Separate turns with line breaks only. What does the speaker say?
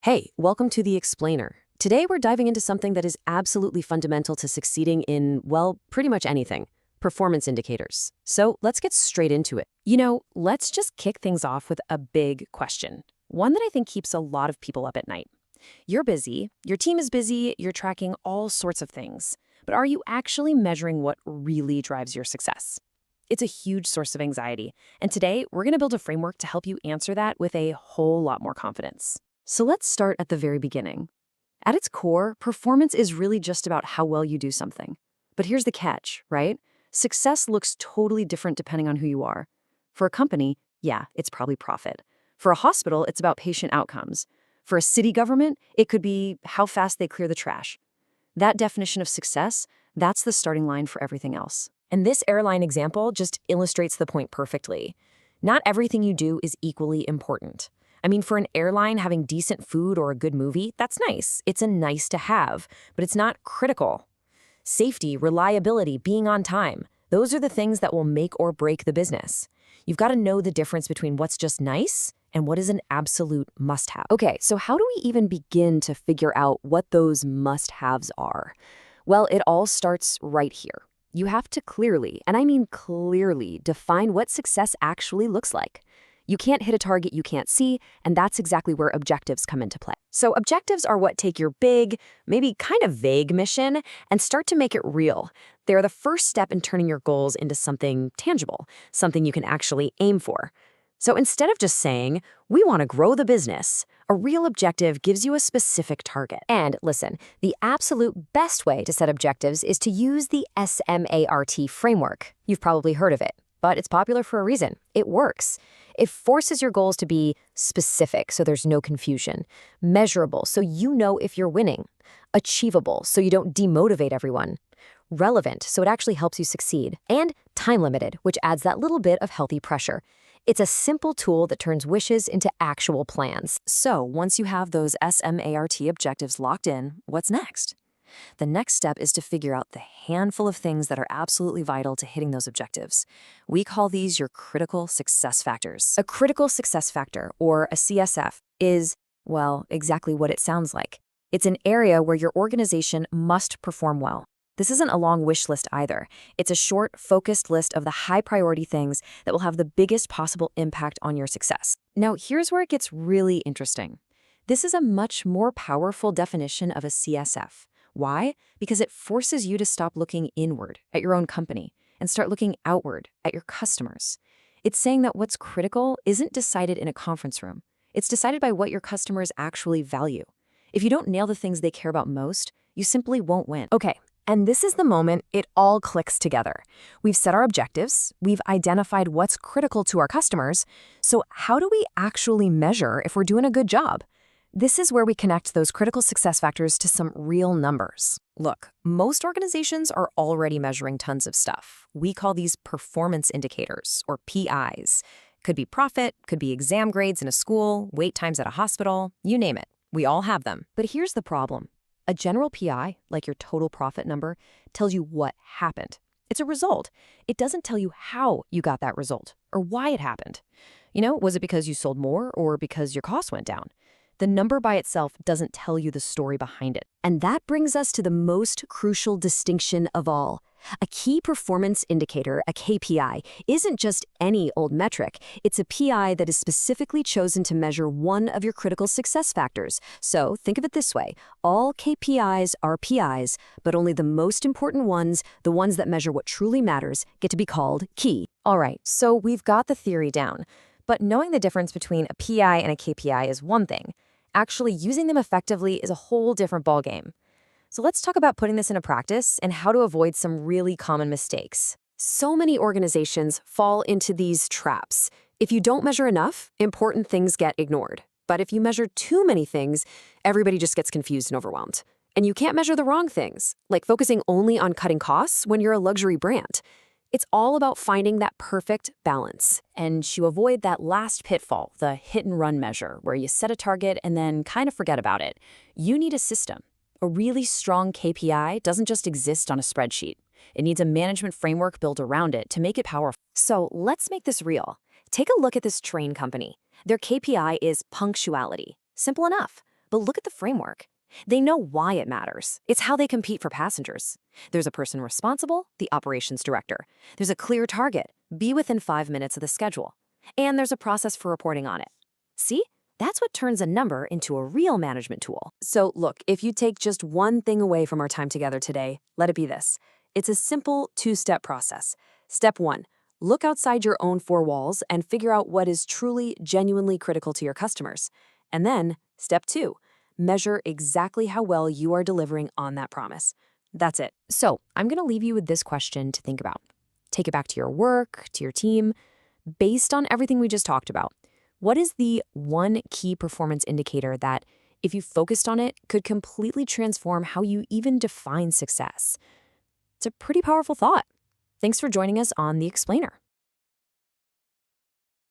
Hey, welcome to The Explainer. Today we're diving into something that is absolutely fundamental to succeeding in, well, pretty much anything: performance indicators. So let's get straight into it. Let's just kick things off with a big question. One that I think keeps a lot of people up at night. You're busy, your team is busy, you're tracking all sorts of things. But are you actually measuring what really drives your success? It's a huge source of anxiety, and today we're going to build a framework to help you answer that with a whole lot more confidence. So let's start at the very beginning. At its core, performance is really just about how well you do something. But here's the catch, right? Success looks totally different depending on who you are. For a company, yeah, it's probably profit. For a hospital, it's about patient outcomes. For a city government, it could be how fast they clear the trash. That definition of success, that's the starting line for everything else. And this airline example just illustrates the point perfectly. Not everything you do is equally important. I mean, for an airline, having decent food or a good movie, that's nice. It's a nice to have, but it's not critical. Safety, reliability, being on time, those are the things that will make or break the business. You've got to know the difference between what's just nice and what is an absolute must-have. Okay, so how do we even begin to figure out what those must-haves are? Well, it all starts right here. You have to clearly, and I mean clearly, define what success actually looks like. You can't hit a target you can't see, and that's exactly where objectives come into play. So objectives are what take your big, maybe kind of vague mission and start to make it real. They're the first step in turning your goals into something tangible, something you can actually aim for. So instead of just saying, we want to grow the business, a real objective gives you a specific target. And listen, the absolute best way to set objectives is to use the SMART framework. You've probably heard of it, but it's popular for a reason. It works. It forces your goals to be specific so there's no confusion, measurable so you know if you're winning, achievable so you don't demotivate everyone, relevant so it actually helps you succeed, and time-limited, which adds that little bit of healthy pressure. It's a simple tool that turns wishes into actual plans. So once you have those SMART objectives locked in, what's next? The next step is to figure out the handful of things that are absolutely vital to hitting those objectives. We call these your critical success factors. A critical success factor, or a CSF, is, well, exactly what it sounds like. It's an area where your organization must perform well. This isn't a long wish list either. It's a short, focused list of the high-priority things that will have the biggest possible impact on your success. Now, here's where it gets really interesting. This is a much more powerful definition of a CSF. Why? Because it forces you to stop looking inward at your own company and start looking outward at your customers. It's saying that what's critical isn't decided in a conference room. It's decided by what your customers actually value. If you don't nail the things they care about most, you simply won't win. Okay. And this is the moment it all clicks together. We've set our objectives, we've identified what's critical to our customers, so how do we actually measure if we're doing a good job? This is where we connect those critical success factors to some real numbers. Look, most organizations are already measuring tons of stuff. We call these performance indicators, or PIs. Could be profit, could be exam grades in a school, wait times at a hospital, you name it. We all have them. But here's the problem. A general PI, like your total profit number, tells you what happened. It's a result. It doesn't tell you how you got that result or why it happened. Was it because you sold more or because your costs went down? The number by itself doesn't tell you the story behind it. And that brings us to the most crucial distinction of all. A key performance indicator, a KPI, isn't just any old metric. It's a PI that is specifically chosen to measure one of your critical success factors. So think of it this way. All KPIs are PIs, but only the most important ones, the ones that measure what truly matters, get to be called key. All right, so we've got the theory down. But knowing the difference between a PI and a KPI is one thing. Actually using them effectively is a whole different ballgame. So let's talk about putting this into practice and how to avoid some really common mistakes. So many organizations fall into these traps. If you don't measure enough, important things get ignored. But if you measure too many things, everybody just gets confused and overwhelmed. And you can't measure the wrong things, like focusing only on cutting costs when you're a luxury brand. It's all about finding that perfect balance. And to avoid that last pitfall, the hit-and-run measure, where you set a target and then kind of forget about it, you need a system. A really strong KPI doesn't just exist on a spreadsheet. It needs a management framework built around it to make it powerful. So let's make this real. Take a look at this train company. Their KPI is punctuality. Simple enough. But look at the framework. They know why it matters. It's how they compete for passengers. There's a person responsible, the operations director. There's a clear target, be within 5 minutes of the schedule. And there's a process for reporting on it. See? That's what turns a number into a real management tool. So look, if you take just one thing away from our time together today, let it be this. It's a simple 2-step process. Step 1, look outside your own 4 walls and figure out what is truly, genuinely critical to your customers. And then, step 2, measure exactly how well you are delivering on that promise. That's it. So I'm going to leave you with this question to think about. Take it back to your work, to your team. Based on everything we just talked about, what is the one key performance indicator that, if you focused on it, could completely transform how you even define success? It's a pretty powerful thought. Thanks for joining us on The Explainer.